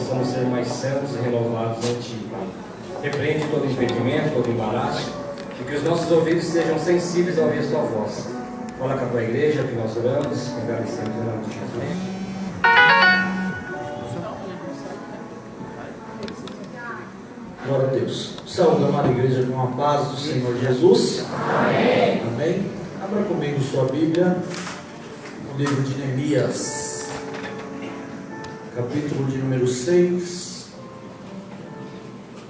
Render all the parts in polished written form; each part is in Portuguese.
possamos ser mais santos e renovados em Ti. Repreende todo impedimento, todo embaraço, e que os nossos ouvidos sejam sensíveis a ouvir a Sua voz. Fala com a Tua igreja, que nós oramos, agradecemos em nome de Jesus. Glória a Deus. Saúde, amada igreja, com a paz do Senhor Jesus. Amém. Amém. Abra comigo sua Bíblia, no livro de Neemias, capítulo de número 6,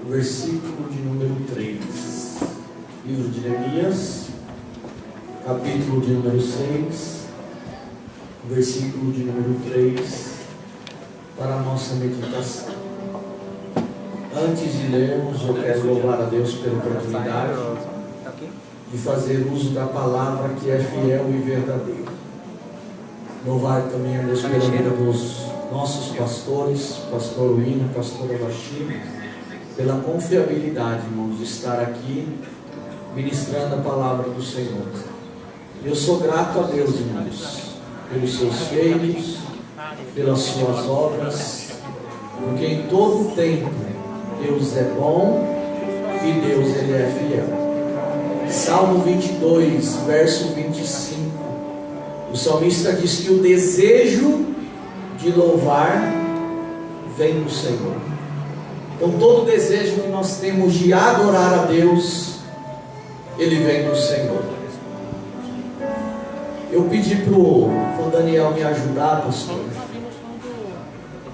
o versículo de número 3. Livro de Neemias, capítulo de número 6, o versículo de número 3, para a nossa meditação. Antes de lermos, eu quero louvar a Deus pela oportunidade de fazer uso da palavra que é fiel e verdadeira. Louvar também a Deus pela vida dos nossos pastores, pastor Uina, pastora Bachir, pela confiabilidade, irmãos, de estar aqui ministrando a palavra do Senhor. Eu sou grato a Deus, irmãos, pelos seus feitos, pelas suas obras, porque em todo tempo Deus é bom e Deus Ele é fiel. Salmo 22, verso 25. O salmista diz que o desejo de louvar vem do Senhor. Então todo desejo que nós temos de adorar a Deus, ele vem do Senhor. Eu pedi para o Daniel me ajudar, pastor,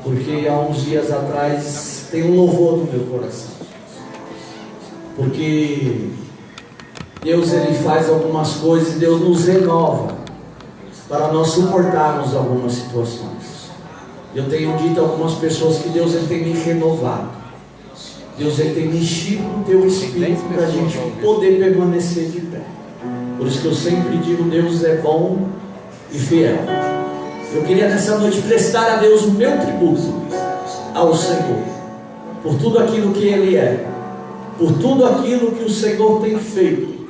porque há uns dias atrás tem um louvor no meu coração, porque Deus Ele faz algumas coisas e Deus nos renova para nós suportarmos algumas situações. Eu tenho dito a algumas pessoas que Deus Ele tem me renovado, Deus Ele tem mexido no teu espírito para a gente poder permanecer de pé. Por isso que eu sempre digo, Deus é bom e fiel. Eu queria nessa noite prestar a Deus o meu tributo ao Senhor, por tudo aquilo que Ele é, por tudo aquilo que o Senhor tem feito,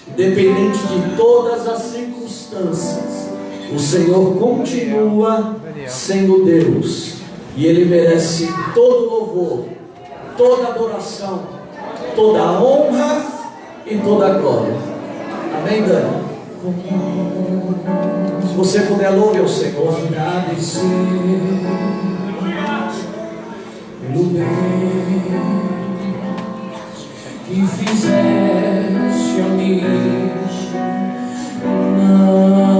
independente de todas as circunstâncias. O Senhor continua sendo Deus, e Ele merece todo louvor, toda adoração, toda honra e toda glória. Amém, Dani? Se você puder, louve ao Senhor. Agradecer pelo bem que fizeste a mim, não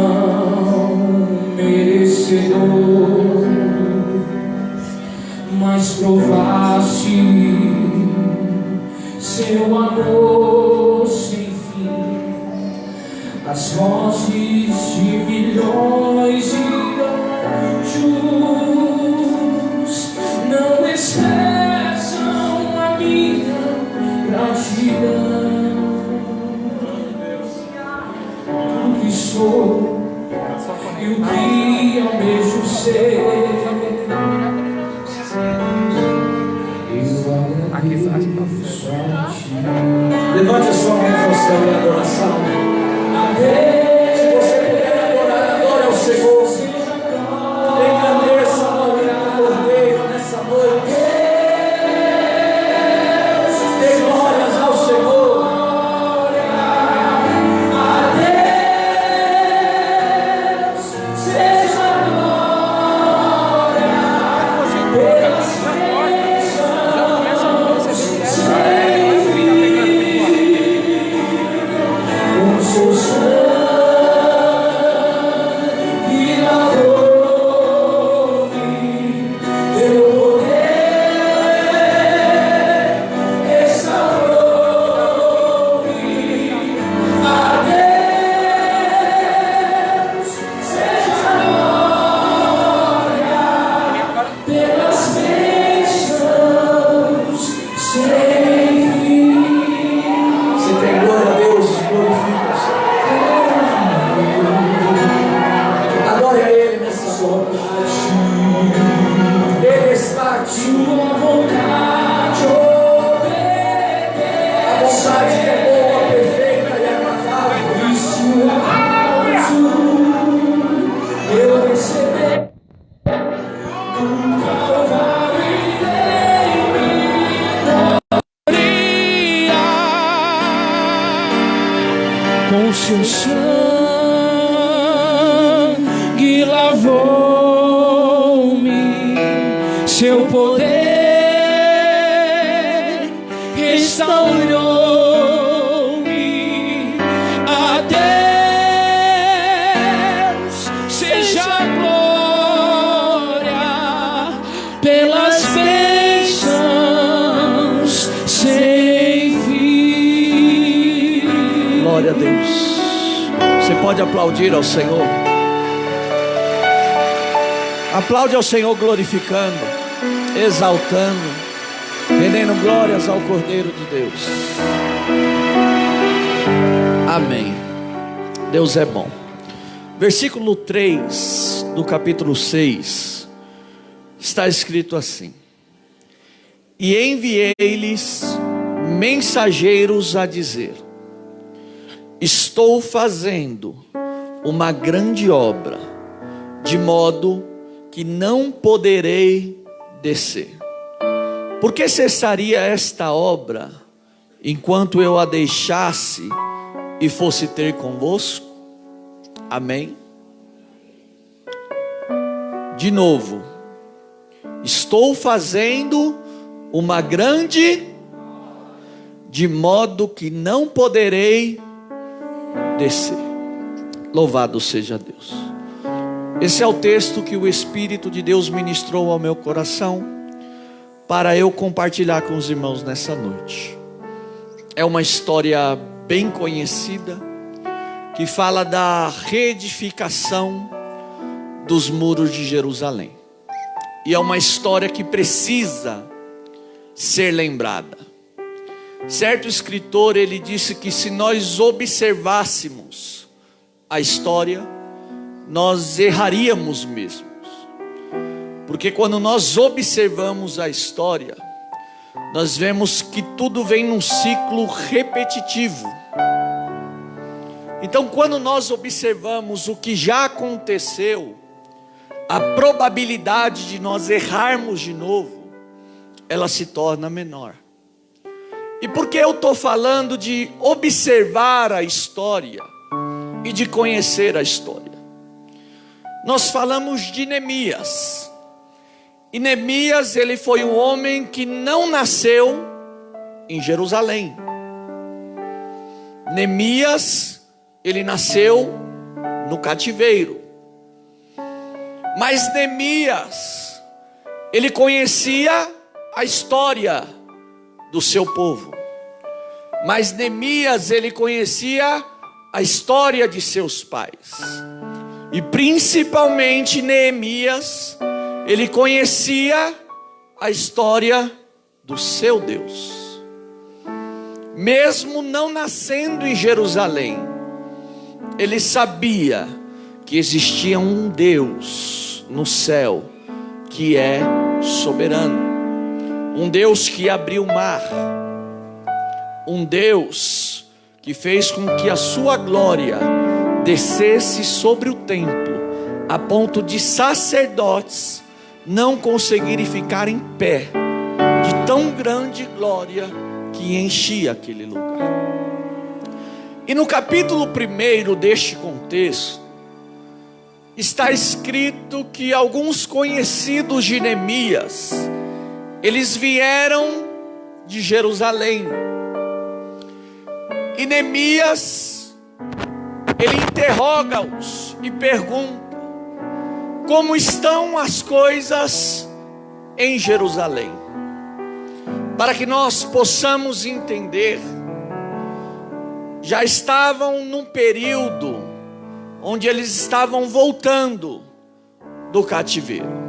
merecedor, mas provaste seu amor sem fim. As vozes de milhões de anjos não expressam a minha gratidão. Tudo que sou e o que almejo ser, eu agradeço a Ti. Levante a sua mão em função e adoração. Se você puder adorar, adore ao Senhor. Engrandeça a glória do Cordeiro nessa noite. Dê glórias ao Senhor. A Deus seja a glória pelas bênçãos sem fim. Com seu sangue pelas seu sangue lavou-me, seu poder restaurou-me. A Deus seja a glória pelas bênçãos sem fim. Glória a Deus. Você pode aplaudir ao Senhor. Aplaude ao Senhor glorificando, exaltando, rendendo glórias ao Cordeiro de Deus. Amém. Deus é bom. Versículo 3 do capítulo 6 está escrito assim: e enviei-lhes mensageiros a dizer: estou fazendo uma grande obra, de modo que não poderei descer. Por que cessaria esta obra enquanto eu a deixasse e fosse ter convosco? Amém? De novo, estou fazendo uma grande, de modo que não poderei descer. Louvado seja Deus. Esse é o texto que o Espírito de Deus ministrou ao meu coração para eu compartilhar com os irmãos nessa noite. É uma história bem conhecida que fala da reedificação dos muros de Jerusalém. E é uma história que precisa ser lembrada. Certo escritor, ele disse que se nós observássemos a história, nós erraríamos mesmo. Porque quando nós observamos a história, nós vemos que tudo vem num ciclo repetitivo. Então, quando nós observamos o que já aconteceu, a probabilidade de nós errarmos de novo, ela se torna menor. E por que eu estou falando de observar a história e de conhecer a história? Nós falamos de Neemias. E Neemias, ele foi um homem que não nasceu em Jerusalém. Neemias, ele nasceu no cativeiro. Mas Neemias, ele conhecia a história do seu povo. Mas Neemias, ele conhecia a história de seus pais. E principalmente Neemias, ele conhecia a história do seu Deus. Mesmo não nascendo em Jerusalém, ele sabia que existia um Deus no céu que é soberano. Um Deus que abriu o mar. Um Deus que fez com que a sua glória descesse sobre o templo, a ponto de sacerdotes não conseguirem ficar em pé, de tão grande glória que enchia aquele lugar. E no capítulo 1 deste contexto, está escrito que alguns conhecidos de Neemias, eles vieram de Jerusalém. E Neemias, ele interroga-os e pergunta: como estão as coisas em Jerusalém? Para que nós possamos entender, já estavam num período onde eles estavam voltando do cativeiro.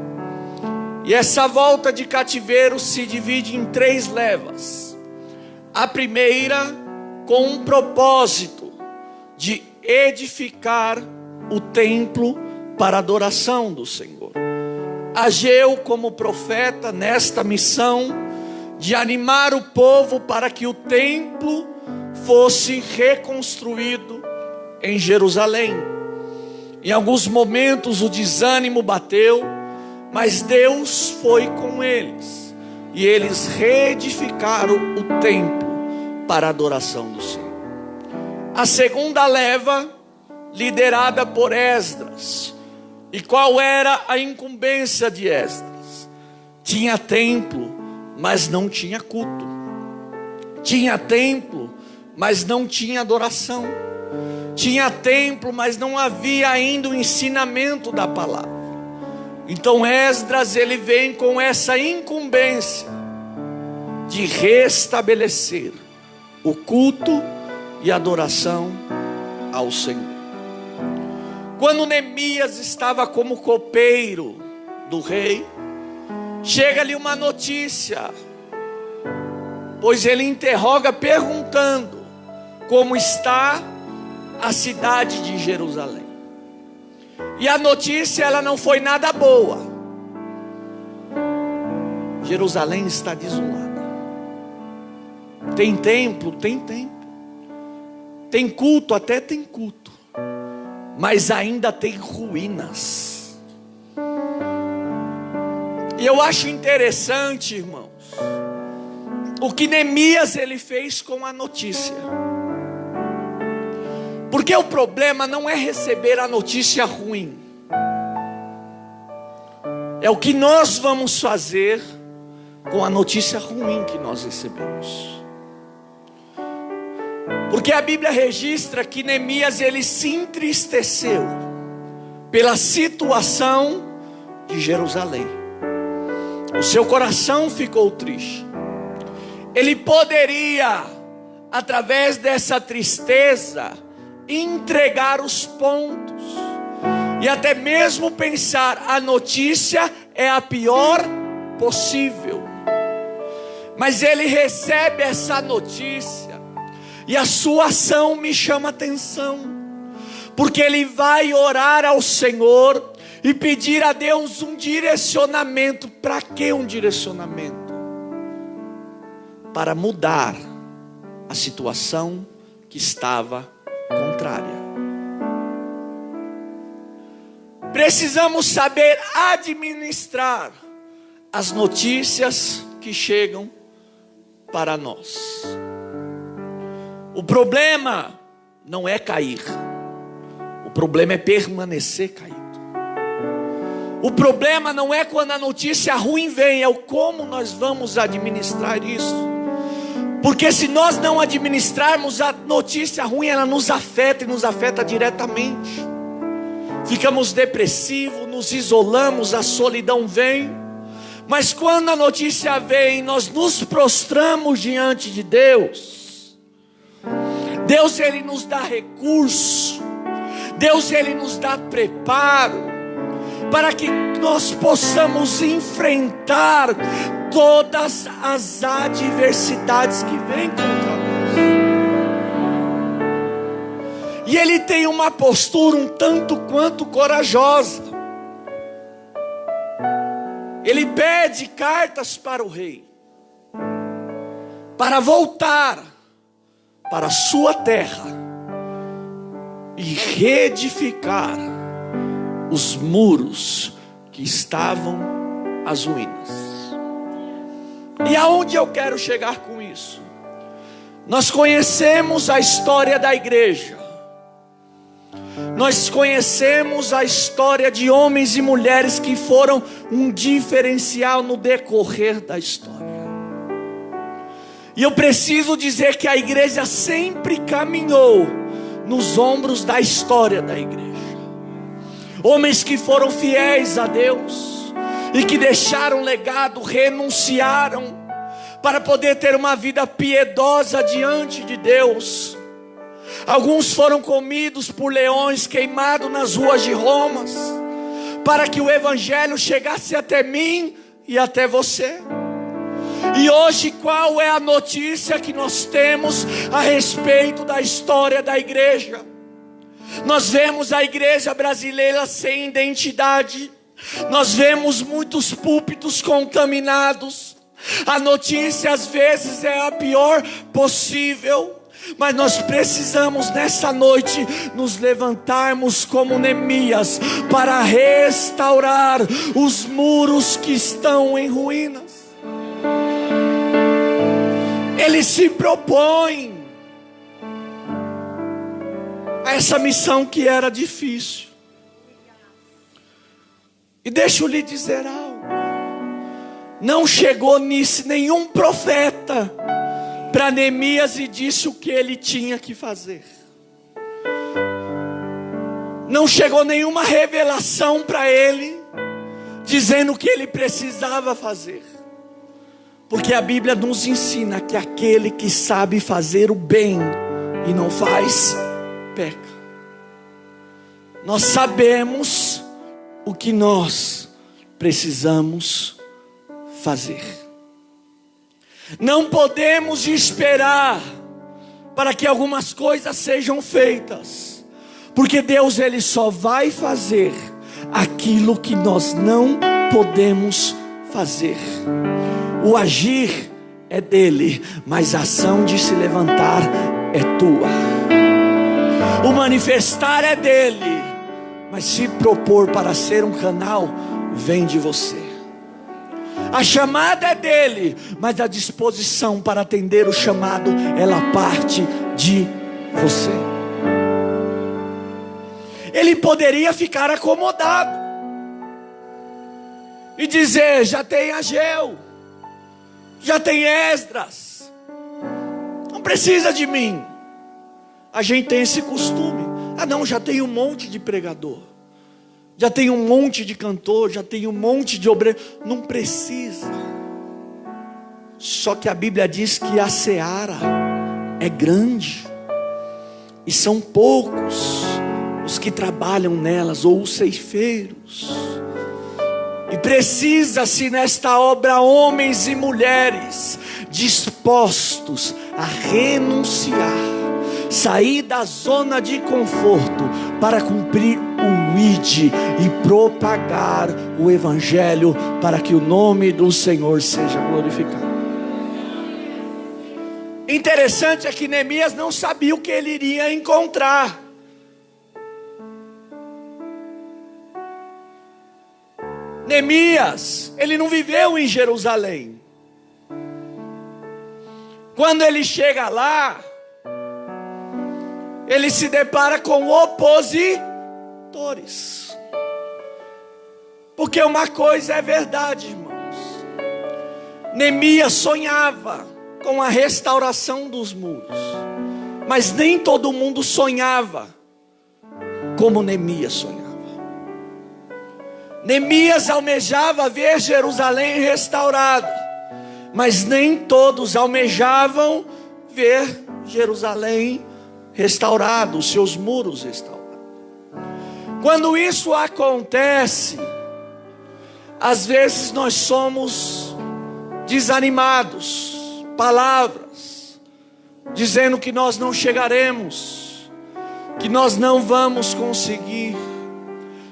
E essa volta de cativeiro se divide em 3 levas. A primeira, com um propósito de edificar o templo para a adoração do Senhor. Ageu como profeta nesta missão de animar o povo para que o templo fosse reconstruído em Jerusalém. Em alguns momentos o desânimo bateu, mas Deus foi com eles, e eles reedificaram o templo para a adoração do Senhor. a segunda leva, liderada por Esdras. E qual era a incumbência de Esdras? Tinha templo, mas não tinha culto. Tinha templo, mas não tinha adoração. Tinha templo, mas não havia ainda o ensinamento da palavra. Então Esdras, ele vem com essa incumbência de restabelecer o culto e adoração ao Senhor. Quando Neemias estava como copeiro do rei, chega-lhe uma notícia, pois ele interroga perguntando como está a cidade de Jerusalém. E a notícia, ela não foi nada boa. Jerusalém está desolada. Tem templo? Tem templo. Tem culto? Até tem culto. Mas ainda tem ruínas. E eu acho interessante, irmãos, o que Neemias ele fez com a notícia. Porque o problema não é receber a notícia ruim. É o que nós vamos fazer com a notícia ruim que nós recebemos. Porque a Bíblia registra que Neemias ele se entristeceu pela situação de Jerusalém. O seu coração ficou triste. Ele poderia, através dessa tristeza, entregar os pontos e até mesmo pensar: a notícia é a pior possível. Mas ele recebe essa notícia e a sua ação me chama a atenção, porque ele vai orar ao Senhor e pedir a Deus um direcionamento. Para que um direcionamento? Para mudar a situação que estava contrária. Precisamos saber administrar as notícias que chegam para nós. O problema não é cair, o problema é permanecer caído. O problema não é quando a notícia ruim vem, é o como nós vamos administrar isso. Porque se nós não administrarmos a notícia ruim, ela nos afeta e nos afeta diretamente. Ficamos depressivos, nos isolamos, a solidão vem. Mas quando a notícia vem, nós nos prostramos diante de Deus. Deus ele nos dá recurso. Deus ele nos dá preparo para que nós possamos enfrentar todas as adversidades que vêm contra nós. E ele tem uma postura um tanto quanto corajosa. Ele pede cartas para o rei, para voltar para a sua terra e reedificar os muros que estavam às ruínas. E aonde eu quero chegar com isso? Nós conhecemos a história da igreja. Nós conhecemos a história de homens e mulheres que foram um diferencial no decorrer da história. E eu preciso dizer que a igreja sempre caminhou nos ombros da história da igreja. Homens que foram fiéis a Deus e que deixaram legado, renunciaram para poder ter uma vida piedosa diante de Deus. Alguns foram comidos por leões, queimados nas ruas de Roma, para que o evangelho chegasse até mim e até você. E hoje qual é a notícia que nós temos a respeito da história da igreja? Nós vemos a igreja brasileira sem identidade. Nós vemos muitos púlpitos contaminados. A notícia às vezes é a pior possível. Mas nós precisamos nessa noite nos levantarmos como Neemias para restaurar os muros que estão em ruínas. Ele se propõe a essa missão que era difícil. E deixa eu lhe dizer algo. Não chegou nisso nenhum profeta para Neemias e disse o que ele tinha que fazer. Não chegou nenhuma revelação para ele dizendo o que ele precisava fazer. Porque a Bíblia nos ensina que aquele que sabe fazer o bem e não faz, peca. Nós sabemos o que nós precisamos fazer. Não podemos esperar para que algumas coisas sejam feitas, porque Deus ele só vai fazer aquilo que nós não podemos fazer. O agir é dele, mas a ação de se levantar é tua. O manifestar é dele, mas se propor para ser um canal vem de você. A chamada é dele, mas a disposição para atender o chamado, ela parte de você. Ele poderia ficar acomodado e dizer: já tem Ageu, já tem Esdras, não precisa de mim. A gente tem esse costume. Ah não, já tem um monte de pregador, já tem um monte de cantor, já tem um monte de obreiro, não precisa. Só que a Bíblia diz que a seara é grande e são poucos os que trabalham nelas, ou os ceifeiros. E precisa-se nesta obra homens e mulheres dispostos a renunciar, sair da zona de conforto para cumprir o ID e propagar o Evangelho para que o nome do Senhor seja glorificado. Interessante é que Neemias não sabia o que ele iria encontrar. Neemias, ele não viveu em Jerusalém. Quando ele chega lá, ele se depara com opositores. Porque uma coisa é verdade, irmãos. Neemias sonhava com a restauração dos muros, mas nem todo mundo sonhava como Neemias sonhava. Neemias almejava ver Jerusalém restaurada, mas nem todos almejavam ver Jerusalém restaurado, os seus muros restaurados. Quando isso acontece, às vezes nós somos desanimados, palavras dizendo que nós não chegaremos, que nós não vamos conseguir,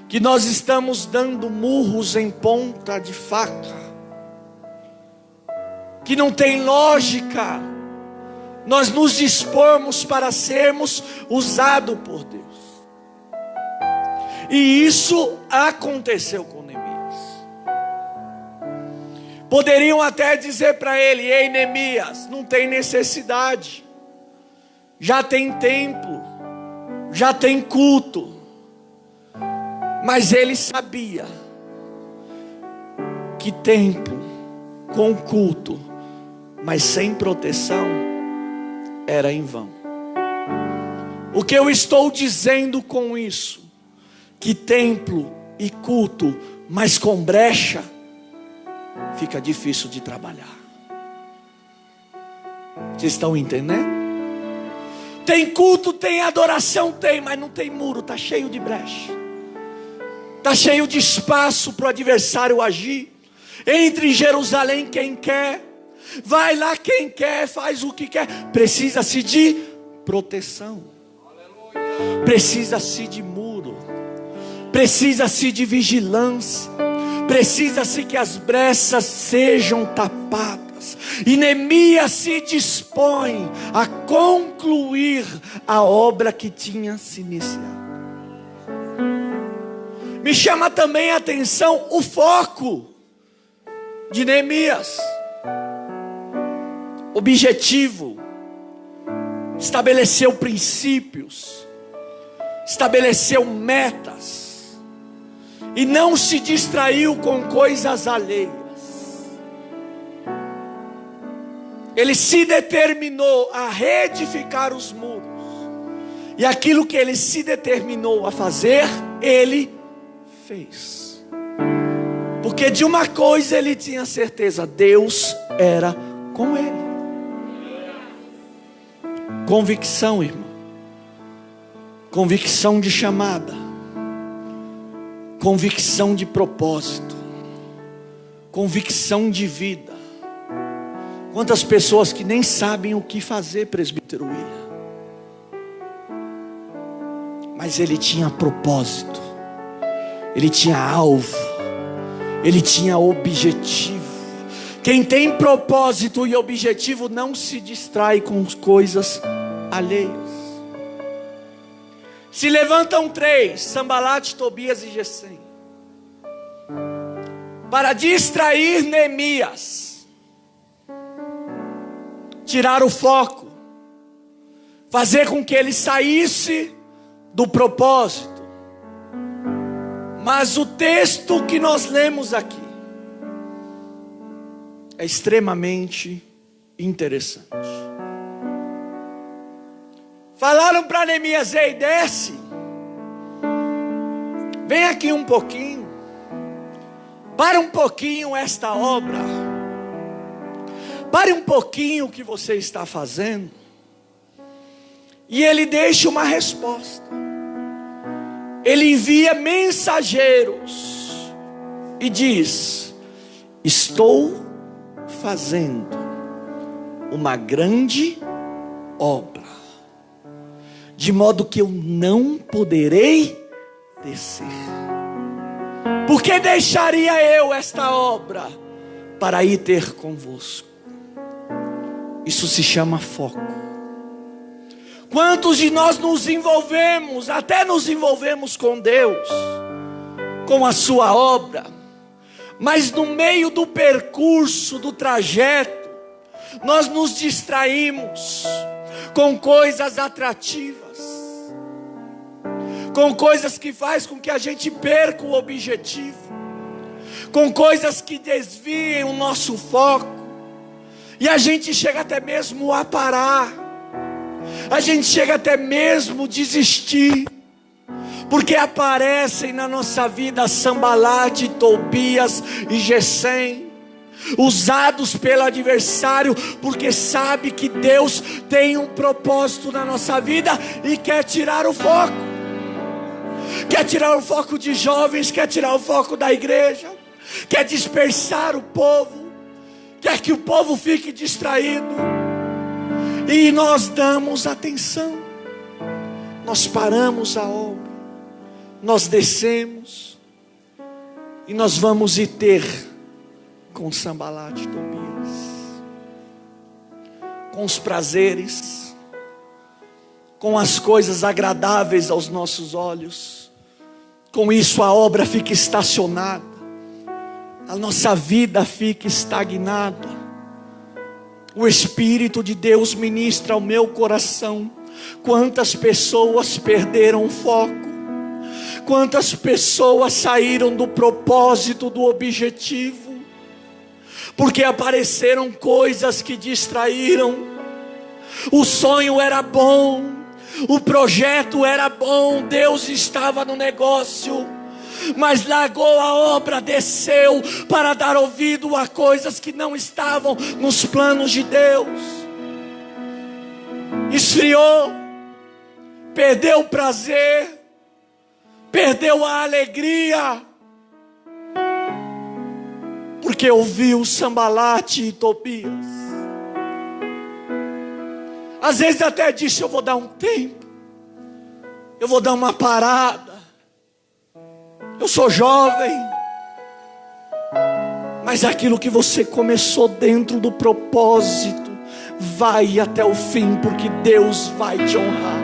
que nós estamos dando murros em ponta de faca, que não tem lógica nós nos dispormos para sermos usados por Deus. E isso aconteceu com Neemias. Poderiam até dizer para ele: ei Neemias, não tem necessidade, já tem templo, já tem culto. Mas ele sabia que templo com culto, mas sem proteção, era em vão. O que eu estou dizendo com isso? Que templo e culto, mas com brecha, fica difícil de trabalhar. Vocês estão entendendo? Tem culto, tem adoração, tem, mas não tem muro, está cheio de brecha. Está cheio de espaço para o adversário agir. Entre em Jerusalém quem quer, vai lá quem quer, faz o que quer. Precisa-se de proteção, precisa-se de muro, precisa-se de vigilância, precisa-se que as brechas sejam tapadas. E Neemias se dispõe a concluir a obra que tinha se iniciado. Me chama também a atenção o foco de Neemias. Objetivo, estabeleceu princípios, estabeleceu metas e não se distraiu com coisas alheias. Ele se determinou a reedificar os muros, e aquilo que ele se determinou a fazer, ele fez. Porque de uma coisa ele tinha certeza: Deus era com ele. Convicção, irmão. Convicção de chamada. Convicção de propósito. Convicção de vida. Quantas pessoas que nem sabem o que fazer, presbítero William. Mas ele tinha propósito. Ele tinha alvo. Ele tinha objetivo. Quem tem propósito e objetivo não se distrai com coisas alheias. Se levantam 3, Sambalate, Tobias e Gesem, para distrair Neemias, tirar o foco, fazer com que ele saísse do propósito. Mas o texto que nós lemos aqui é extremamente interessante. Falaram para Neemias: ei, desce, vem aqui um pouquinho, para um pouquinho esta obra, pare um pouquinho o que você está fazendo. E ele deixa uma resposta. Ele envia mensageiros e diz: estou fazendo uma grande obra, de modo que eu não poderei descer. Por que deixaria eu esta obra para ir ter convosco? Isso se chama foco. Quantos de nós nos envolvemos, até nos envolvemos com Deus, com a sua obra, mas no meio do percurso, do trajeto, nós nos distraímos com coisas atrativas, com coisas que faz com que a gente perca o objetivo, com coisas que desviem o nosso foco, e a gente chega até mesmo a parar, a gente chega até mesmo a desistir, porque aparecem na nossa vida Sambalate, Tobias e Gesem, usados pelo adversário, porque sabe que Deus tem um propósito na nossa vida e quer tirar o foco. Quer tirar o foco de jovens, quer tirar o foco da igreja, quer dispersar o povo, quer que o povo fique distraído. E nós damos atenção, nós paramos a obra, nós descemos, e nós vamos ir ter com Sambalate e Tobias, com os prazeres, com as coisas agradáveis aos nossos olhos. Com isso a obra fica estacionada, a nossa vida fica estagnada. O Espírito de Deus ministra ao meu coração. Quantas pessoas perderam o foco, quantas pessoas saíram do propósito, do objetivo, porque apareceram coisas que distraíram. O sonho era bom, o projeto era bom, Deus estava no negócio, mas largou a obra, desceu para dar ouvido a coisas que não estavam nos planos de Deus. Esfriou, perdeu o prazer, perdeu a alegria, porque ouviu Sambalate e Tobias. Às vezes até disse: eu vou dar um tempo, eu vou dar uma parada, eu sou jovem. Mas aquilo que você começou dentro do propósito, vai até o fim, porque Deus vai te honrar.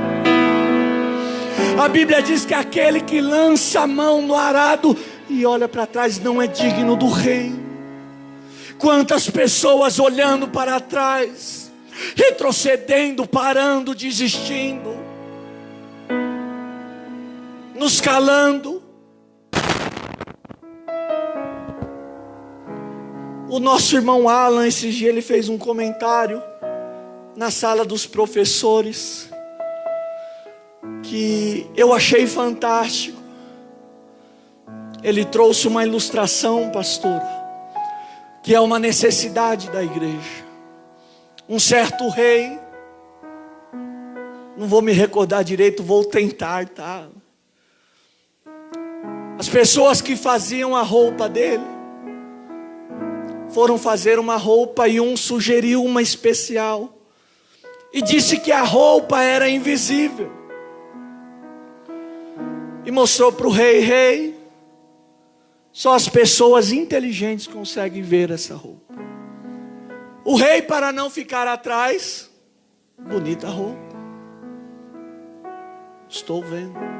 A Bíblia diz que aquele que lança a mão no arado e olha para trás não é digno do reino. Quantas pessoas olhando para trás, retrocedendo, parando, desistindo. nos calando. O nosso irmão Alan, esses dias, ele fez um comentário na sala dos professores que eu achei fantástico. Ele trouxe uma ilustração, pastor, que é uma necessidade da igreja. Um certo rei, não vou me recordar direito, vou tentar, tá? As pessoas que faziam a roupa dele foram fazer uma roupa e um sugeriu uma especial e disse que a roupa era invisível e mostrou para o rei: rei, só as pessoas inteligentes conseguem ver essa roupa. O rei, para não ficar atrás: bonita roupa, estou vendo.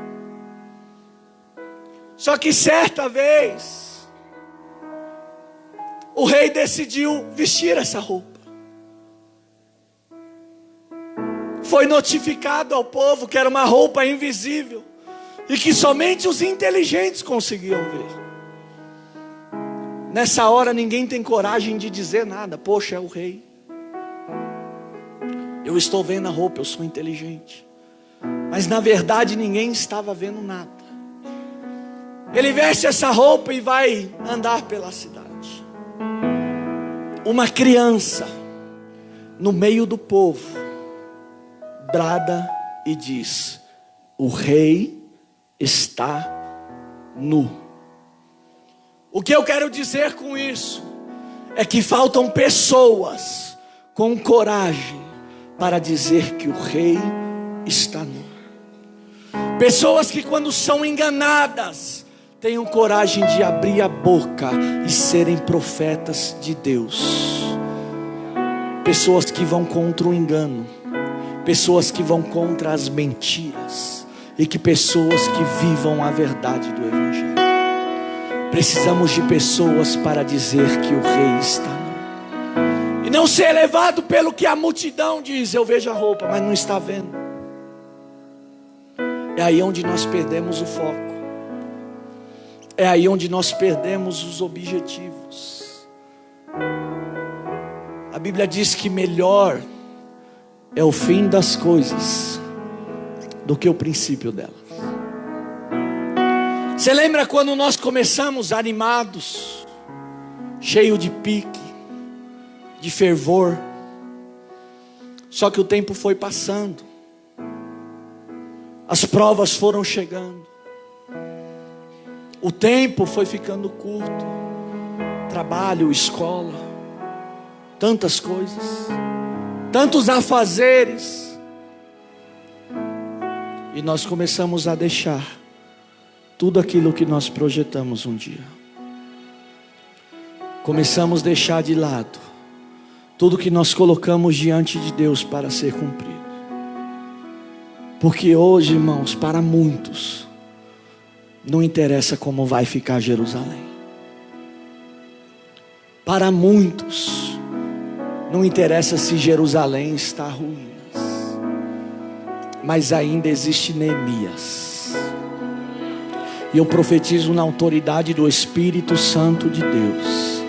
Só que certa vez o rei decidiu vestir essa roupa. Foi notificado ao povo que era uma roupa invisível e que somente os inteligentes conseguiam ver. Nessa hora ninguém tem coragem de dizer nada. Poxa, é o rei. Eu estou vendo a roupa, eu sou inteligente. Mas na verdade ninguém estava vendo nada. Ele veste essa roupa e vai andar pela cidade. Uma criança no meio do povo brada e diz: o rei está nu. O que eu quero dizer com isso é que faltam pessoas com coragem para dizer que o rei está nu. Pessoas que, quando são enganadas, tenham coragem de abrir a boca e serem profetas de Deus. Pessoas que vão contra o engano, pessoas que vão contra as mentiras, e que pessoas que vivam a verdade do Evangelho. Precisamos de pessoas para dizer que o rei está nu, e não ser levado pelo que a multidão diz. Eu vejo a roupa, mas não está vendo. É aí onde nós perdemos o foco. É aí onde nós perdemos os objetivos. A Bíblia diz que melhor é o fim das coisas do que o princípio delas. Você lembra quando nós começamos animados, cheio de pique, de fervor? Só que o tempo foi passando, as provas foram chegando, o tempo foi ficando curto. Trabalho, escola, tantas coisas, tantos afazeres. E nós começamos a deixar tudo aquilo que nós projetamos um dia. Começamos a deixar de lado tudo que nós colocamos diante de Deus para ser cumprido. Porque hoje, irmãos, para muitos não interessa como vai ficar Jerusalém. Para muitos não interessa se Jerusalém está ruínas, mas ainda existe Neemias. E eu profetizo na autoridade do Espírito Santo de Deus,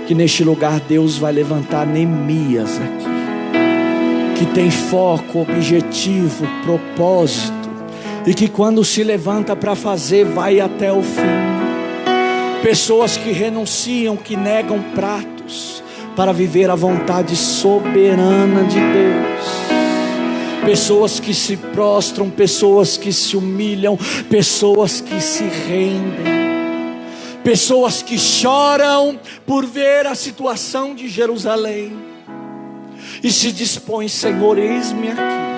que neste lugar Deus vai levantar Neemias aqui, que tem foco, objetivo, propósito, e que quando se levanta para fazer, vai até o fim. Pessoas que renunciam, que negam pratos, para viver a vontade soberana de Deus. Pessoas que se prostram, pessoas que se humilham, pessoas que se rendem, pessoas que choram por ver a situação de Jerusalém e se dispõem: Senhor, eis-me aqui.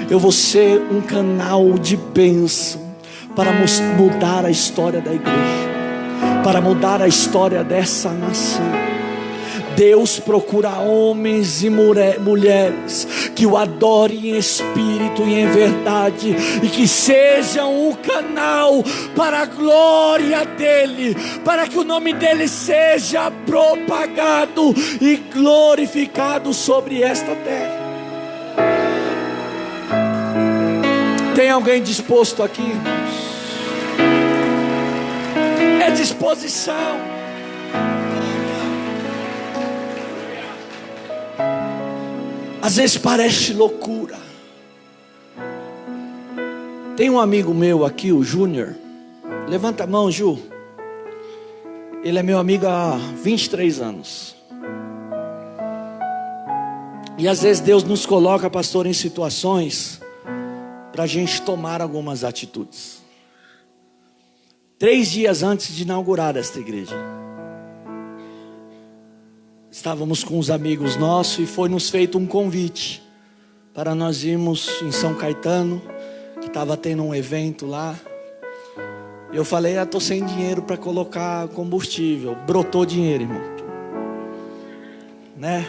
Eu vou ser um canal de bênção para mudar a história da igreja, para mudar a história dessa nação. Deus procura homens e mulheres que o adorem em espírito e em verdade, e que sejam o canal para a glória dEle, para que o nome dEle seja propagado e glorificado sobre esta terra. Tem alguém disposto aqui, irmãos? ter disposição. Às vezes parece loucura. Tem um amigo meu aqui, o Júnior. Levanta a mão, Ju. Ele é meu amigo há 23 anos. E às vezes Deus nos coloca, pastor, em situações para a gente tomar algumas atitudes. 3 dias antes de inaugurar esta igreja, estávamos com uns amigos nossos e foi nos feito um convite para nós irmos em São Caetano, que estava tendo um evento lá. Eu falei, estou sem dinheiro para colocar combustível. Brotou dinheiro, irmão, né?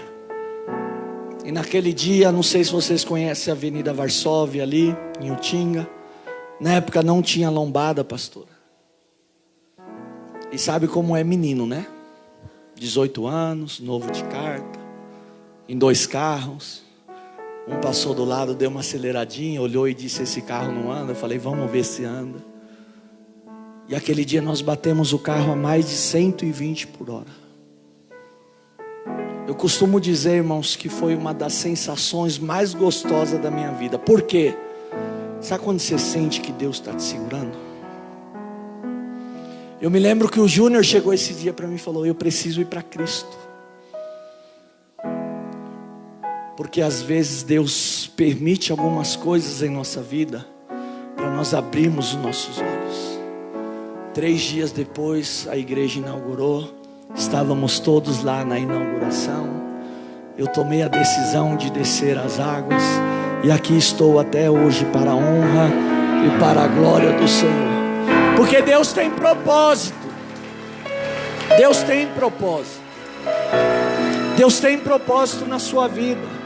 E naquele dia, não sei se vocês conhecem a Avenida Varsóvia ali, em Utinga. Na época não tinha lombada, pastora. E sabe como é menino, né? 18 anos, novo de carta, em 2 carros. Um passou do lado, deu uma aceleradinha, olhou e disse, esse carro não anda. Eu falei, vamos ver se anda. E aquele dia nós batemos o carro a mais de 120 por hora. Eu costumo dizer, irmãos, que foi uma das sensações mais gostosas da minha vida. Por quê? Sabe quando você sente que Deus está te segurando? Eu me lembro que o Júnior chegou esse dia para mim e falou, eu preciso ir para Cristo. Porque às vezes Deus permite algumas coisas em nossa vida para nós abrirmos os nossos olhos. 3 dias depois a igreja inaugurou. Estávamos todos lá na inauguração. Eu tomei a decisão de descer as águas. E aqui estou até hoje para a honra e para a glória do Senhor. Porque Deus tem propósito. Deus tem propósito. Deus tem propósito na sua vida.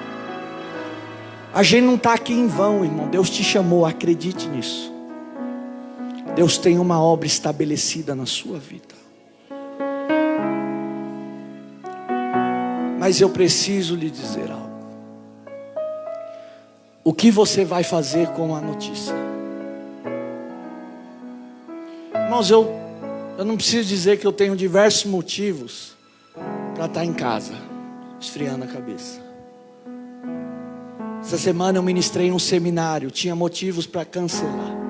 A gente não está aqui em vão, irmão. Deus te chamou, acredite nisso. Deus tem uma obra estabelecida na sua vida. Mas eu preciso lhe dizer algo. O que você vai fazer com a notícia? Irmãos, eu não preciso dizer que eu tenho diversos motivos para estar em casa, esfriando a cabeça. Essa semana eu ministrei um seminário, tinha motivos para cancelar.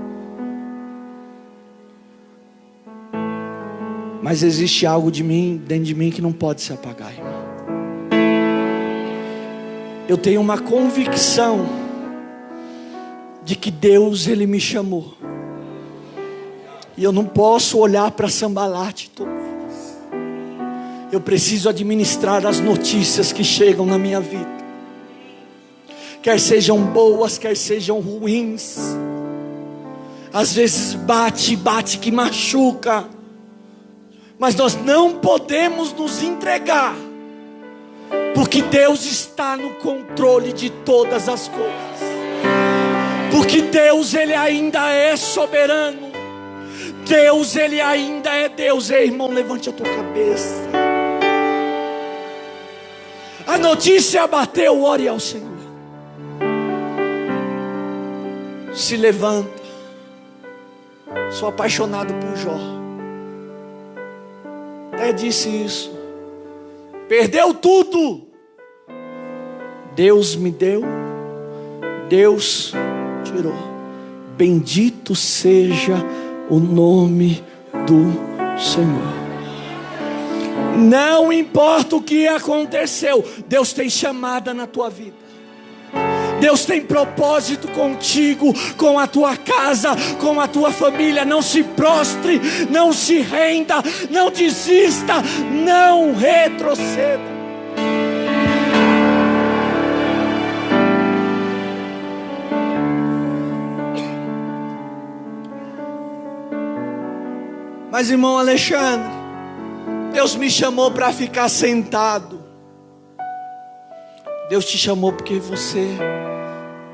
Mas existe algo dentro de mim que não pode se apagar, irmão. Eu tenho uma convicção de que Deus, Ele me chamou. E eu não posso olhar para Sambalate todos. Eu preciso administrar as notícias que chegam na minha vida. Quer sejam boas, quer sejam ruins. Às vezes bate que machuca. Mas nós não podemos nos entregar. Porque Deus está no controle de todas as coisas. Porque Deus, Ele ainda é soberano. Deus, Ele ainda é Deus. Ei, irmão, levante a tua cabeça. A notícia bateu, ore ao Senhor. Se levanta. Sou apaixonado por Jó. Até disse isso. Perdeu tudo. Deus me deu. Deus tirou. Bendito seja o nome do Senhor. Não importa o que aconteceu, Deus tem chamada na tua vida. Deus tem propósito contigo, com a tua casa, com a tua família. Não se prostre, não se renda, não desista, não retroceda. Mas, irmão Alexandre, Deus me chamou para ficar sentado. Deus te chamou porque você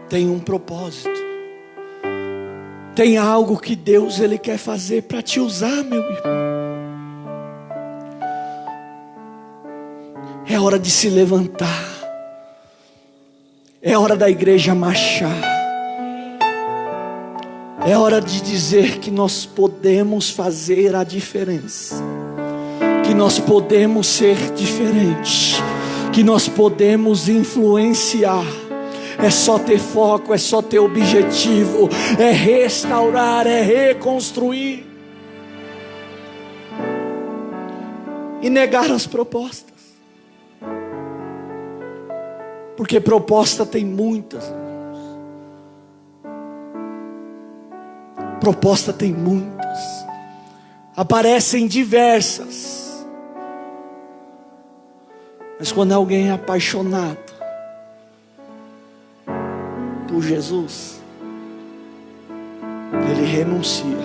tem um propósito. Tem algo que Deus, Ele quer fazer para te usar, meu irmão. É hora de se levantar. É hora da igreja marchar. É hora de dizer que nós podemos fazer a diferença, que nós podemos ser diferentes, que nós podemos influenciar. É só ter foco, é só ter objetivo, é restaurar, é reconstruir e negar as propostas, porque proposta tem muitas. Proposta tem muitas, aparecem diversas, mas quando alguém é apaixonado por Jesus, ele renuncia,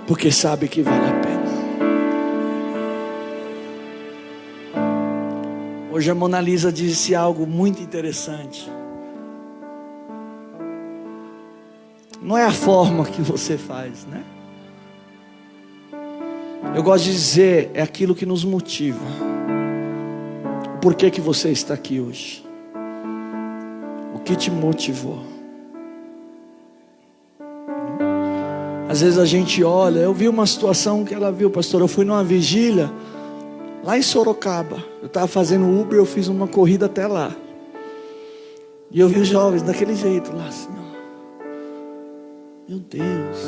porque sabe que vale a pena. Hoje a Mona Lisa disse algo muito interessante. Não é a forma que você faz, né? Eu gosto de dizer, é aquilo que nos motiva. Por que que você está aqui hoje? O que te motivou? Às vezes a gente olha, eu vi uma situação que ela viu, pastor, eu fui numa vigília, lá em Sorocaba. Eu estava fazendo Uber, eu fiz uma corrida até lá. E eu vi os jovens daquele jeito lá, assim, ó. Meu Deus.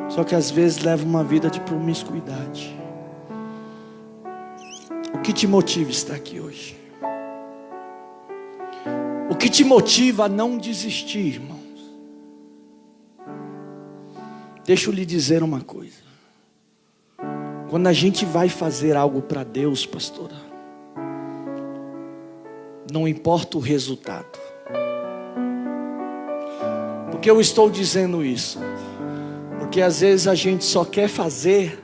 Só que às vezes leva uma vida de promiscuidade. O que te motiva a estar aqui hoje? O que te motiva a não desistir, irmãos? Deixa eu lhe dizer uma coisa. Quando a gente vai fazer algo para Deus, pastora, não importa o resultado. Por que eu estou dizendo isso? Porque às vezes a gente só quer fazer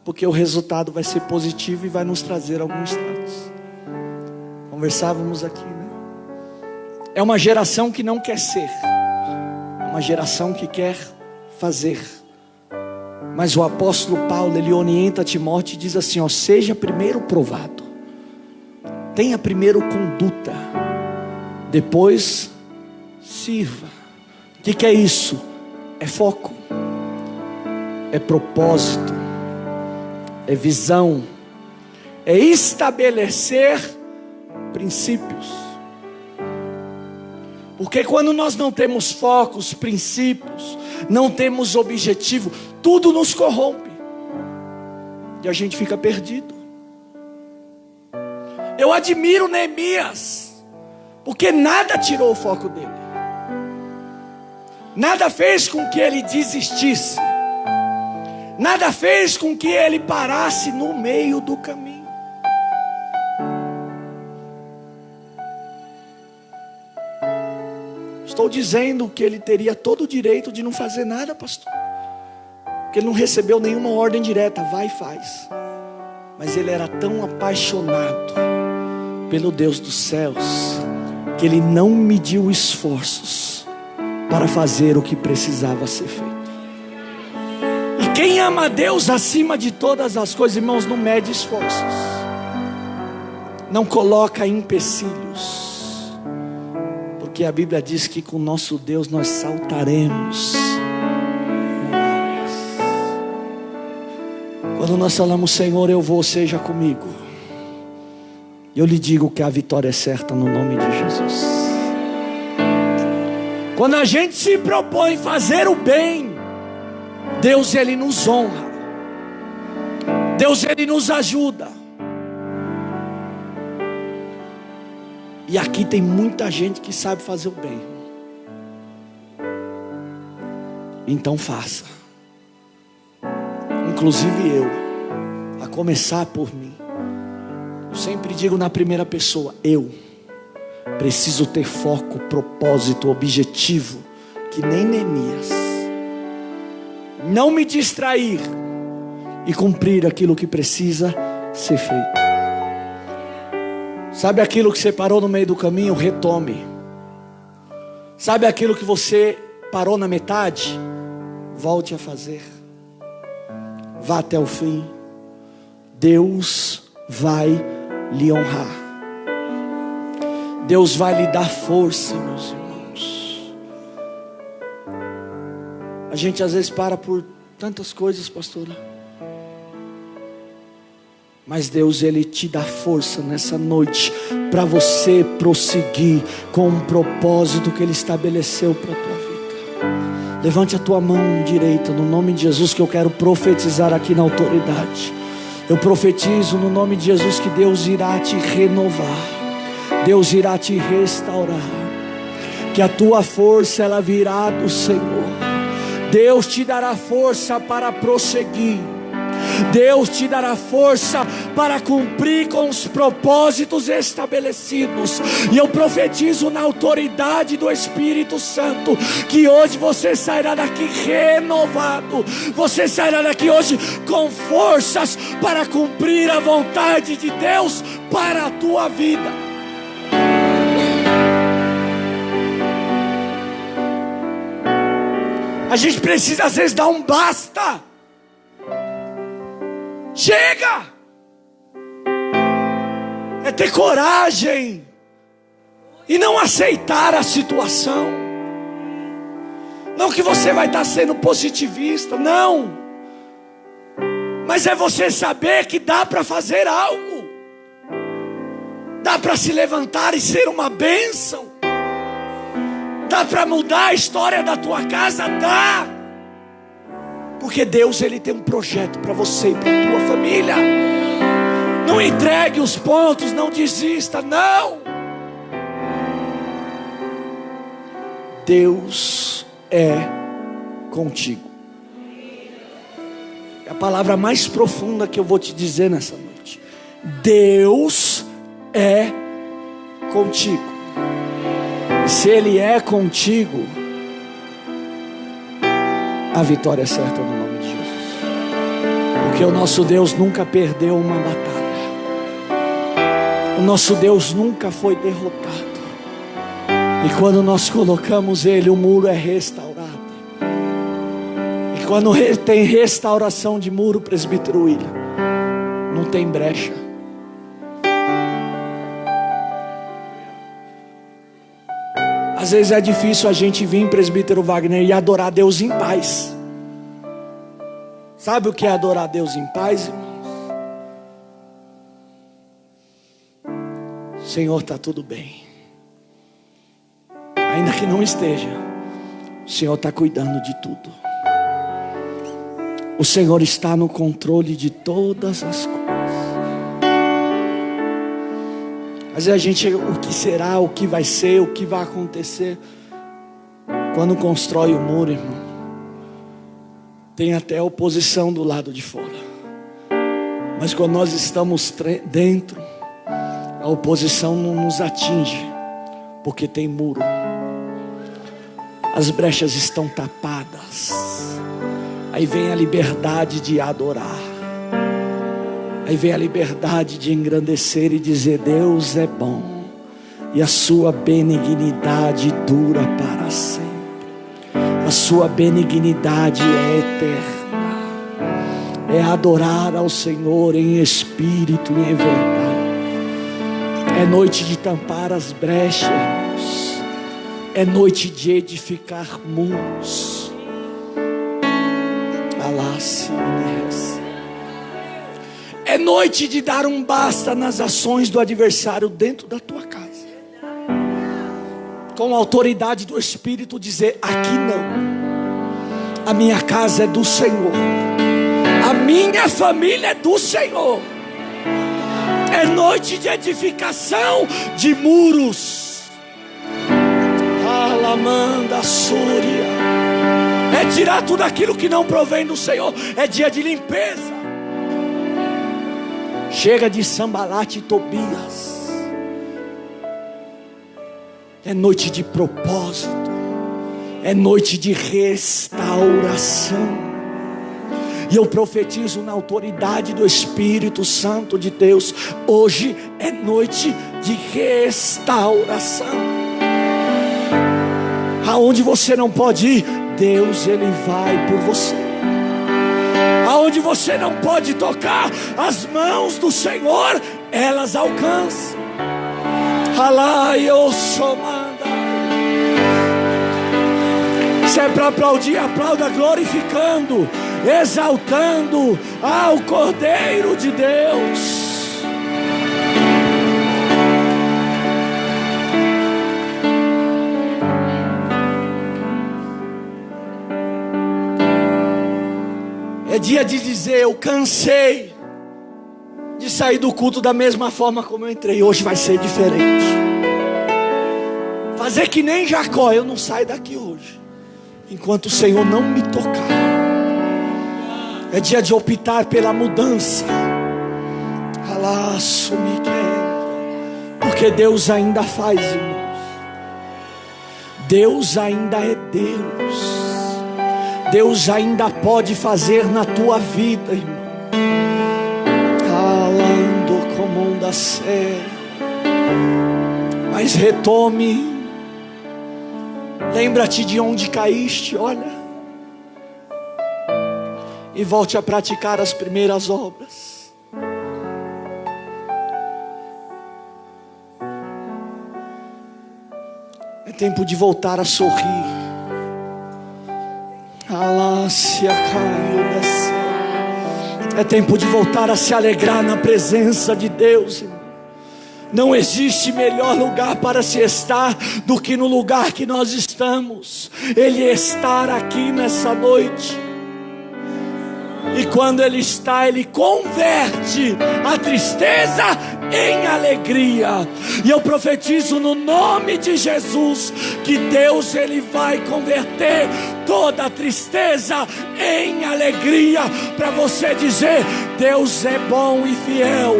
porque o resultado vai ser positivo e vai nos trazer algum status. Conversávamos aqui, né? É uma geração que não quer ser, é uma geração que quer fazer. Mas o apóstolo Paulo, ele orienta Timóteo e diz assim, ó, seja primeiro provado, tenha primeiro conduta, depois sirva. O que é isso? É foco, é propósito, é visão, é estabelecer princípios. Porque quando nós não temos focos, princípios, não temos objetivo, tudo nos corrompe e a gente fica perdido. Eu admiro Neemias, porque nada tirou o foco dele. Nada fez com que ele desistisse. Nada fez com que ele parasse no meio do caminho. Estou dizendo que ele teria todo o direito de não fazer nada, pastor, porque ele não recebeu nenhuma ordem direta, vai e faz. Mas ele era tão apaixonado pelo Deus dos céus, que ele não mediu esforços para fazer o que precisava ser feito. E quem ama a Deus acima de todas as coisas, irmãos, não mede esforços, não coloca empecilhos, porque a Bíblia diz que com nosso Deus nós saltaremos. Quando nós falamos, Senhor, eu vou, seja comigo, eu lhe digo que a vitória é certa no nome de Jesus. Quando a gente se propõe fazer o bem, Deus, Ele nos honra. Deus, Ele nos ajuda. E aqui tem muita gente que sabe fazer o bem. Então faça. Inclusive eu, a começar por mim. Eu sempre digo na primeira pessoa, eu preciso ter foco, propósito, objetivo, que nem Neemias. Não me distrair e cumprir aquilo que precisa ser feito. Sabe aquilo que você parou no meio do caminho? Retome. Sabe aquilo que você parou na metade? Volte a fazer. Vá até o fim. Deus vai lhe honrar. Deus vai lhe dar força, meus irmãos. A gente às vezes para por tantas coisas, pastora. Mas Deus, Ele te dá força nessa noite para você prosseguir com um propósito que Ele estabeleceu para a tua vida. Levante a tua mão direita no nome de Jesus, que eu quero profetizar aqui na autoridade. Eu profetizo no nome de Jesus que Deus irá te renovar, Deus irá te restaurar, que a tua força ela virá do Senhor. Deus te dará força para prosseguir, Deus te dará força para cumprir com os propósitos estabelecidos. E eu profetizo na autoridade do Espírito Santo que hoje você sairá daqui renovado. Você sairá daqui hoje com forças para cumprir a vontade de Deus para a tua vida. A gente precisa às vezes dar um basta. Chega! É ter coragem e não aceitar a situação. Não que você vai estar sendo positivista, não. Mas é você saber que dá para fazer algo. Dá para se levantar e ser uma bênção. Dá para mudar a história da tua casa, dá. Porque Deus, Ele tem um projeto para você e para a tua família. Não entregue os pontos, não desista, não. Deus é contigo. É a palavra mais profunda que eu vou te dizer nessa noite. Deus é contigo. E se Ele é contigo, a vitória é certa no nome de Jesus. Porque o nosso Deus nunca perdeu uma batalha. O nosso Deus nunca foi derrotado. E quando nós colocamos Ele, o muro é restaurado. E quando tem restauração de muro, presbítero William, não tem brecha. Às vezes é difícil a gente vir, presbítero Wagner, e adorar Deus em paz. Sabe o que é adorar Deus em paz, irmãos? Senhor, está tudo bem. Ainda que não esteja, o Senhor está cuidando de tudo. O Senhor está no controle de todas as coisas. Mas a gente, o que será, o que vai ser, o que vai acontecer. Quando constrói o muro, irmão, tem até oposição do lado de fora. Mas quando nós estamos dentro, a oposição não nos atinge, porque tem muro. As brechas estão tapadas. Aí vem a liberdade de adorar. Aí vem a liberdade de engrandecer e dizer: Deus é bom, e a sua benignidade dura para sempre. A sua benignidade é eterna. É adorar ao Senhor em espírito e em verdade. É noite de tampar as brechas, irmãos. É noite de edificar muros. É noite de dar um basta nas ações do adversário dentro da tua casa. Com a autoridade do Espírito dizer: aqui não. A minha casa é do Senhor. A minha família é do Senhor. É noite de edificação de muros. Alamanda Súria. É tirar tudo aquilo que não provém do Senhor. É dia de limpeza. Chega de Sambalate e Tobias. É noite de propósito. É noite de restauração. E eu profetizo na autoridade do Espírito Santo de Deus. Hoje é noite de restauração. Aonde você não pode ir, Deus, Ele vai por você. Aonde você não pode tocar, as mãos do Senhor, elas alcançam. Se é para aplaudir, aplauda glorificando, exaltando ao Cordeiro de Deus. É dia de dizer: eu cansei de sair do culto da mesma forma como eu entrei. Hoje vai ser diferente. Fazer que nem Jacó: eu não saio daqui hoje enquanto o Senhor não me tocar. É dia de optar pela mudança. Porque Deus ainda faz, irmãos. Deus ainda é Deus. Deus ainda pode fazer na tua vida, irmão. Falando como um da sé. Mas retome. Lembra-te de onde caíste, olha. E volte a praticar as primeiras obras. É tempo de voltar a sorrir. É tempo de voltar a se alegrar na presença de Deus, irmão. Não existe melhor lugar para se estar do que no lugar que nós estamos. Ele está aqui nessa noite. E quando Ele está, Ele converte a tristeza em alegria. E eu profetizo no nome de Jesus que Deus, Ele vai converter toda a tristeza em alegria, para você dizer: Deus é bom e fiel.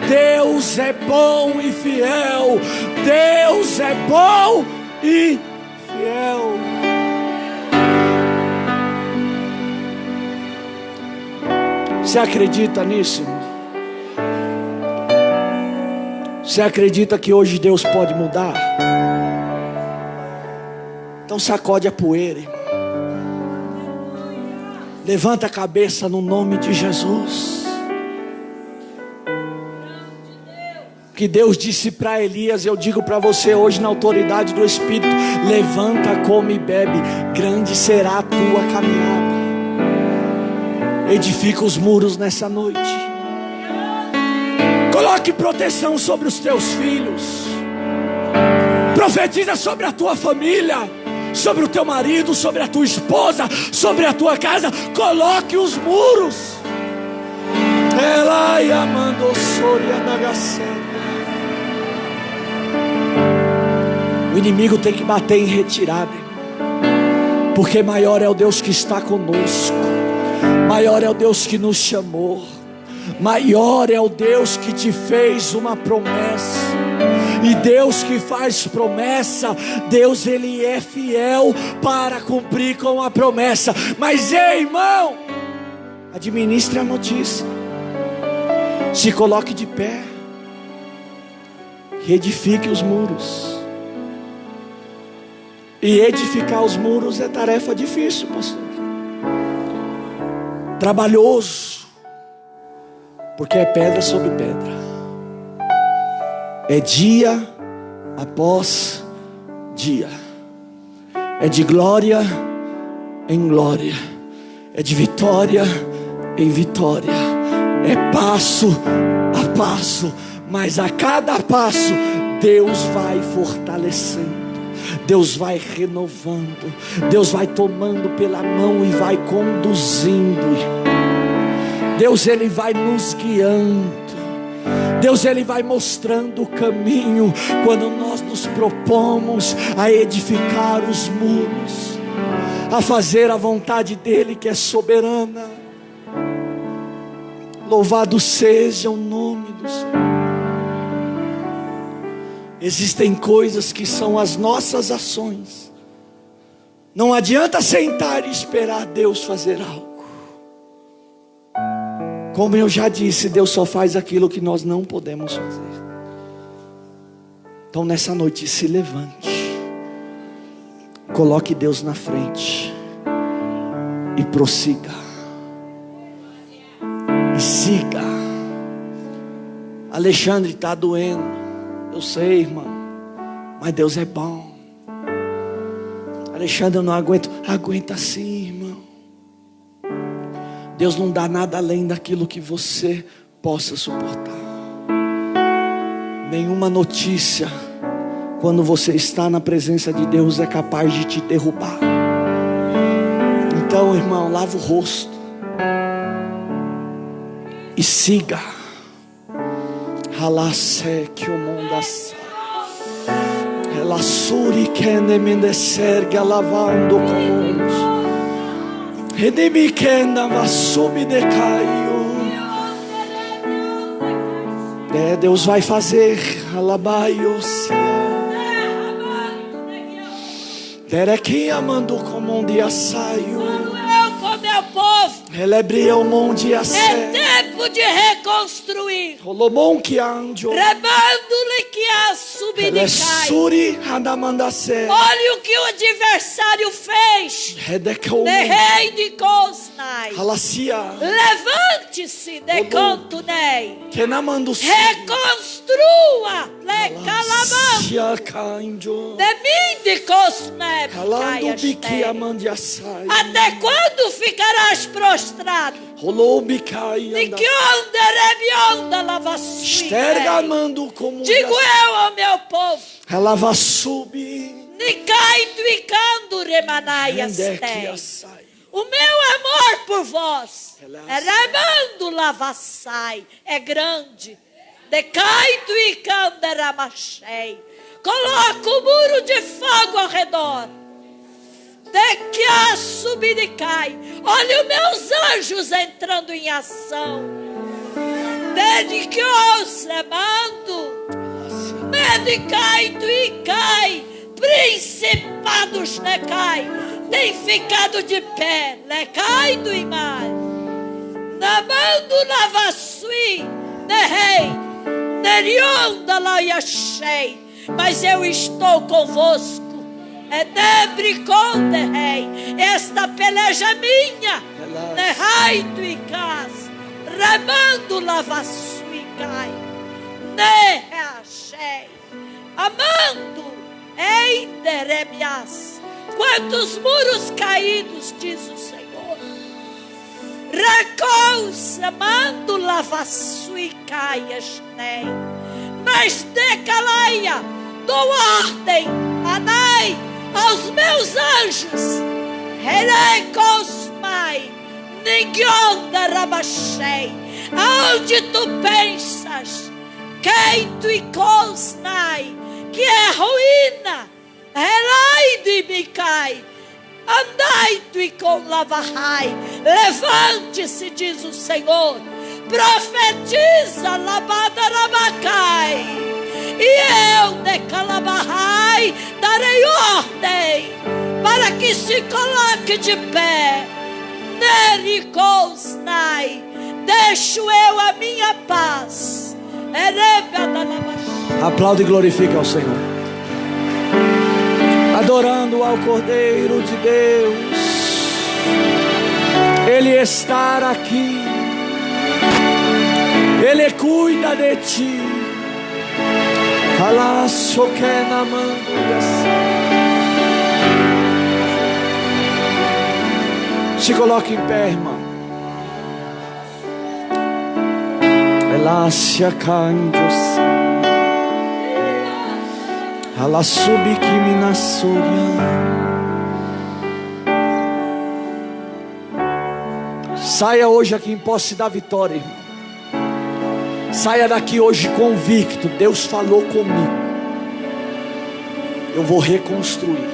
Deus é bom e fiel. Deus é bom e fiel. Você acredita nisso, irmão? Você acredita que hoje Deus pode mudar? Então sacode a poeira, irmão. Levanta a cabeça no nome de Jesus. Que Deus disse para Elias, eu digo para você hoje na autoridade do Espírito: levanta, come e bebe, grande será a tua caminhada. Edifica os muros nessa noite. Coloque proteção sobre os teus filhos. Profetiza sobre a tua família, sobre o teu marido, sobre a tua esposa, sobre a tua casa. Coloque os muros. O inimigo tem que bater em retirada, porque maior é o Deus que está conosco. Maior é o Deus que nos chamou. Maior é o Deus que te fez uma promessa. E Deus que faz promessa, Deus, Ele é fiel para cumprir com a promessa. Mas ei, irmão, administre a notícia. Se coloque de pé. E edifique os muros. E edificar os muros é tarefa difícil, pastor. Trabalhoso, porque é pedra sobre pedra. É dia após dia. É de glória em glória. É de vitória em vitória. É passo a passo. Mas a cada passo Deus vai fortalecendo. Deus vai renovando. Deus vai tomando pela mão e vai conduzindo. Deus, Ele vai nos guiando. Deus, Ele vai mostrando o caminho. Quando nós nos propomos a edificar os muros, a fazer a vontade dEle que é soberana. Louvado seja o nome do Senhor. Existem coisas que são as nossas ações. Não adianta sentar e esperar Deus fazer algo. Como eu já disse, Deus só faz aquilo que nós não podemos fazer. Então nessa noite se levante. Coloque Deus na frente. E prossiga. E siga. Alexandre, está doendo. Eu sei, irmão, mas Deus é bom. Alexandre, eu não aguento. Aguenta sim, irmão. Deus não dá nada além daquilo que você possa suportar. Nenhuma notícia, quando você está na presença de Deus, é capaz de te derrubar. Então, irmão, lava o rosto e siga. Halase que o mundo assa. Ela suri que ne mendecerga lavando comuns. Redimi que na vasumi decaio. Deus vai fazer. Alabaios. Dereki amando como um dia saio. Meu povo, Elebria o monte a é tempo de reconstruir. Rolomon que anjo. Rebando-lhe que a subidicai. Suri hadamandase. Olha o que o adversário fez. Redecou. De rei de Cosnai. Halacia. Levante-se de canto nei. Que na mando. Reconstrua. Le calamão. Sia canjo. De mim de Cosnai. Halando biqui amandia sai. Até quando ficarás prostrado? Rolou bicai. De que onda rebionda lavassui. Esterga amando como. Digo eu ao meu povo. Ela vai subir. Nicai tuicando remanaias tem. O meu amor por vós é remando lavassai, é grande. Decai tuicando ramachei. Coloca o muro de fogo ao redor. De que a subidicai. Olha os meus anjos entrando em ação. Desde que os remando. Medicai tuicai. Principados necai. Tem ficado de pé. Necai do imai. Namando lavassui. Nerrei. Nerionda laiachei. Mas eu estou convosco. É debriconde rei. Esta peleja é minha. Nerrai tuicas. Remando lavassui cai. Nerreachei. Amando. Eideremias. Quantos muros caídos, diz o Senhor. Reconcemando lavassui caias nem. Mas decalaia. Dou ordem. Anai. Aos meus anjos. Herecosmai. Ninguonda rabachei. Aonde tu pensas? Quem tu icosnai. Que é ruína. Relai de Micai. Andai tu e com lavahai. Levante-se, diz o Senhor. Profetiza labada rabacai. E eu de calabahai darei ordem para que se coloque de pé. Nericosnai. Deixo eu a minha paz. Aplaude e glorifica ao Senhor. Adorando ao Cordeiro de Deus. Ele está aqui. Ele cuida de ti. Se coloque em pé, irmão. Elácia candios. Ela soube que me nasceria. Saia hoje aqui em posse da vitória, irmão. Saia daqui hoje convicto. Deus falou comigo. Eu vou reconstruir.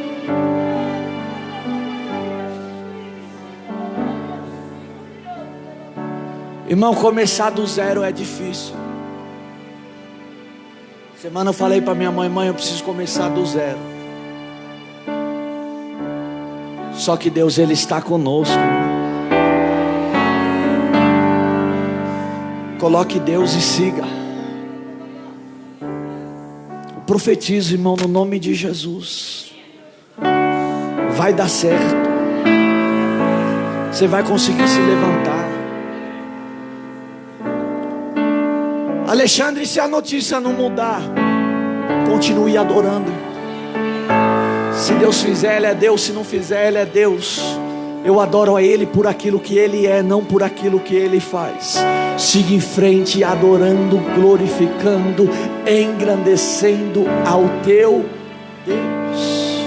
Irmão, começar do zero é difícil. Semana eu falei para minha mãe: mãe, eu preciso começar do zero. Só que Deus, Ele está conosco. Coloque Deus e siga. Eu profetizo, irmão, no nome de Jesus. Vai dar certo. Você vai conseguir se levantar. Alexandre, se a notícia não mudar, continue adorando. Se Deus fizer, Ele é Deus. Se não fizer, Ele é Deus. Eu adoro a Ele por aquilo que Ele é, não por aquilo que Ele faz. Siga em frente, adorando, glorificando, engrandecendo ao teu Deus.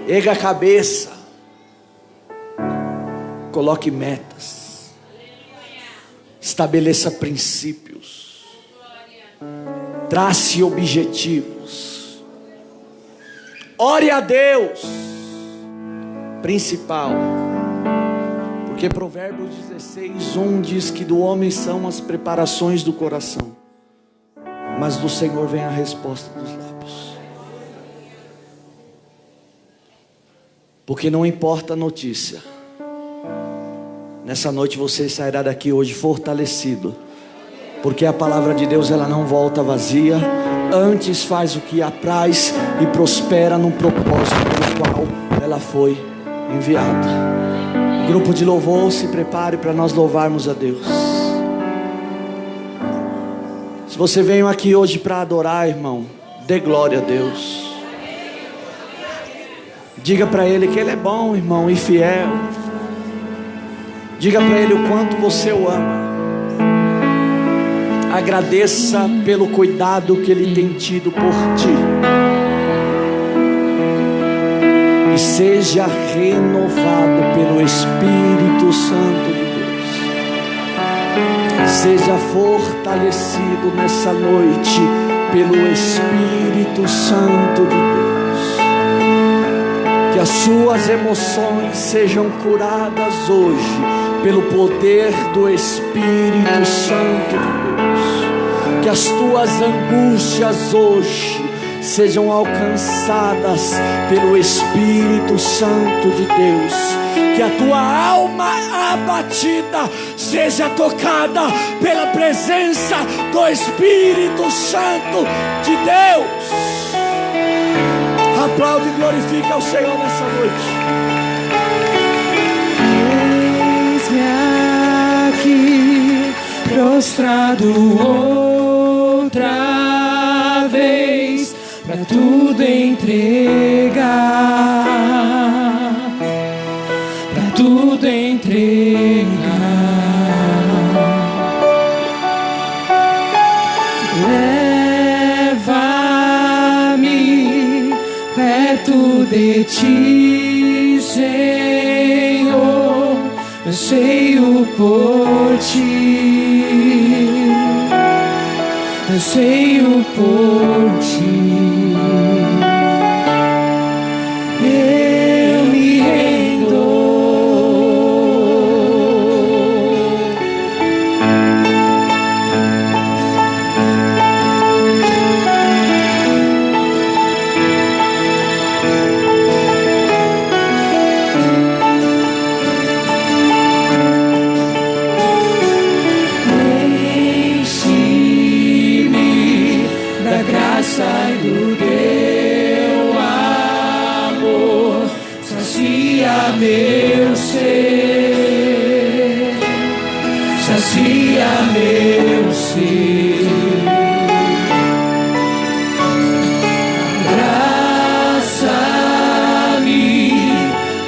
Erga a cabeça. Coloque metas. Estabeleça princípios. Trace objetivos. Ore a Deus. Principal. Porque Provérbios 16:1 diz que do homem são as preparações do coração, mas do Senhor vem a resposta dos lábios. Porque não importa a notícia, nessa noite você sairá daqui hoje fortalecido, porque a palavra de Deus ela não volta vazia, antes faz o que apraz e prospera no propósito pelo qual ela foi enviada. Grupo de louvor, se prepare para nós louvarmos a Deus. Se você veio aqui hoje para adorar, irmão, dê glória a Deus. Diga para Ele que Ele é bom, irmão, e fiel. Diga para Ele o quanto você o ama. Agradeça pelo cuidado que Ele tem tido por ti. E seja renovado pelo Espírito Santo de Deus. Seja fortalecido nessa noite pelo Espírito Santo de Deus. Que as suas emoções sejam curadas hoje pelo poder do Espírito Santo de Deus. Que as tuas angústias hoje sejam alcançadas pelo Espírito Santo de Deus. Que a tua alma abatida seja tocada pela presença do Espírito Santo de Deus. Aplaude e glorifica ao Senhor nessa noite. Eis-me aqui, prostrado outra vez, pra tudo entregar, pra tudo entregar. Leva-me perto de ti, Senhor, anseio por ti, anseio por ti. Eu me rendo. Enche-me da graça e do teu amor, sacia meu ser, sacia meu ser. Abraça-me,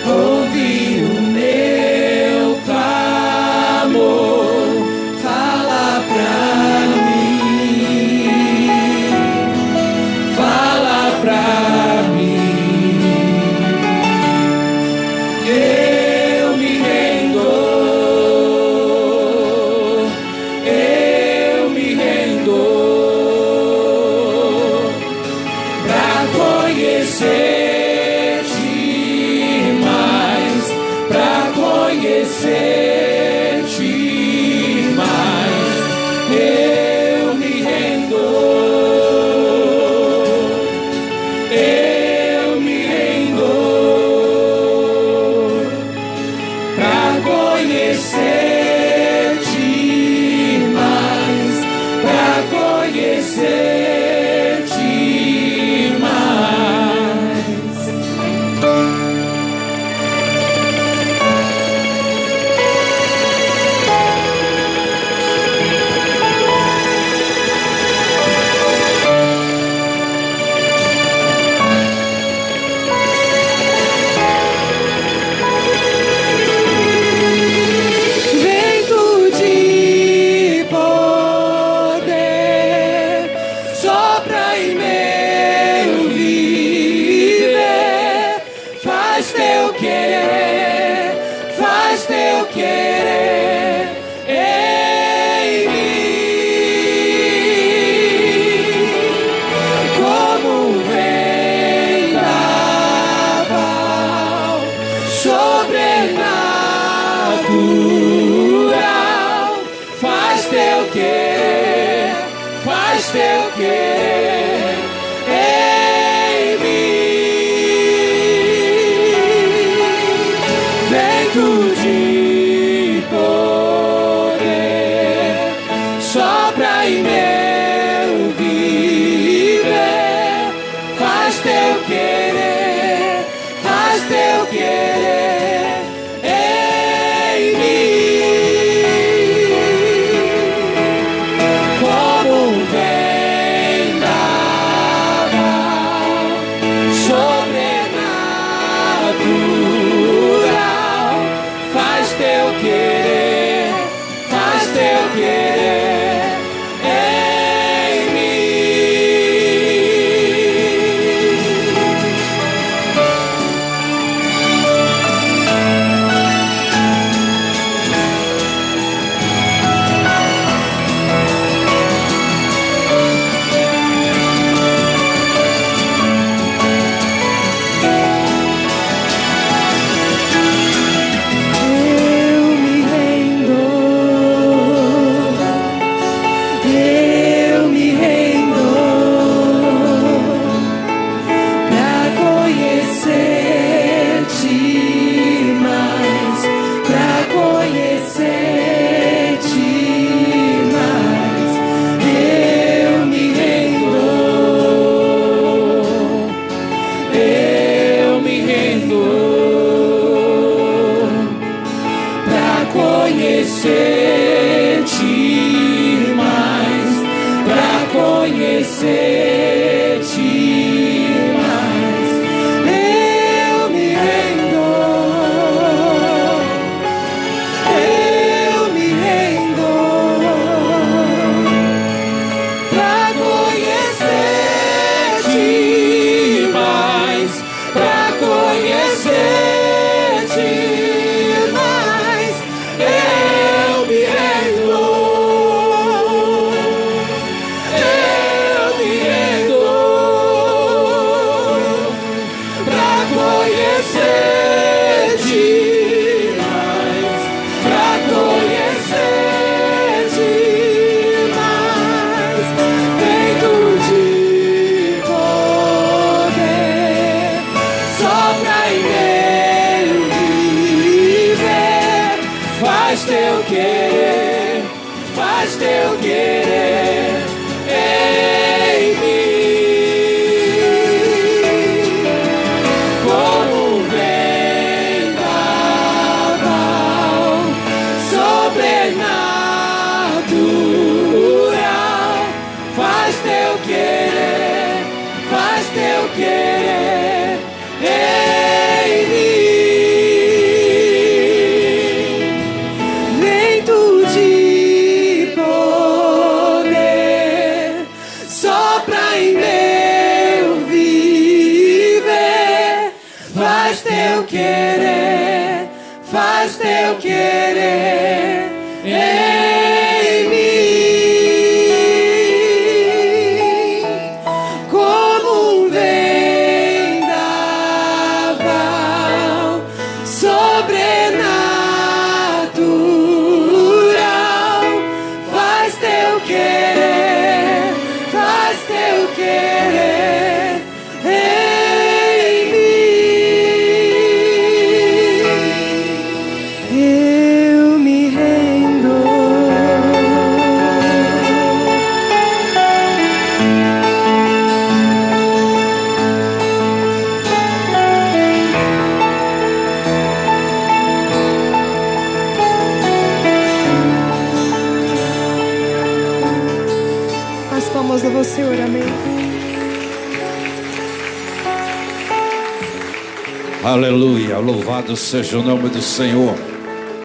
ouve o meu clamor, fala pra mim, fala pra mim. Eu me rendo, eu me rendo, pra conhecer-te mais, pra conhecer-te mais. Eu me rendo, eu me rendo, pra conhecer-te mais, pra conhecer-te mais. faz teu querer em mim. Vento de poder sopra em meu viver, faz teu querer, faz teu querer em mim. Como um vendaval sobrenatural, faz teu querer, faz teu querer em eu me rendo pra conhecer-te mais, pra conhecer-te mais. Eu me rendo pra conhecer-te mais, pra conhecer-te mais. Eu me rendo pra conhecer-te mais, pra conhecer-te mais. Eu me rendo pra conhecer-te mais, pra conhecer-te mais. Vento de poder sopra em meu viver, faz teu querer, faz teu querer em mim. Como um vendaval sobrenatural, faz teu querer, faz teu querer em mim. Vento de poder sopra em meu viver, faz teu querer, faz teu querer em mim. Como um vendaval sobrenatural, faz teu querer, faz teu querer em mim. Eu me rendo As palmas louvam o Senhor, amém. Aleluia, louvado seja o nome do Senhor.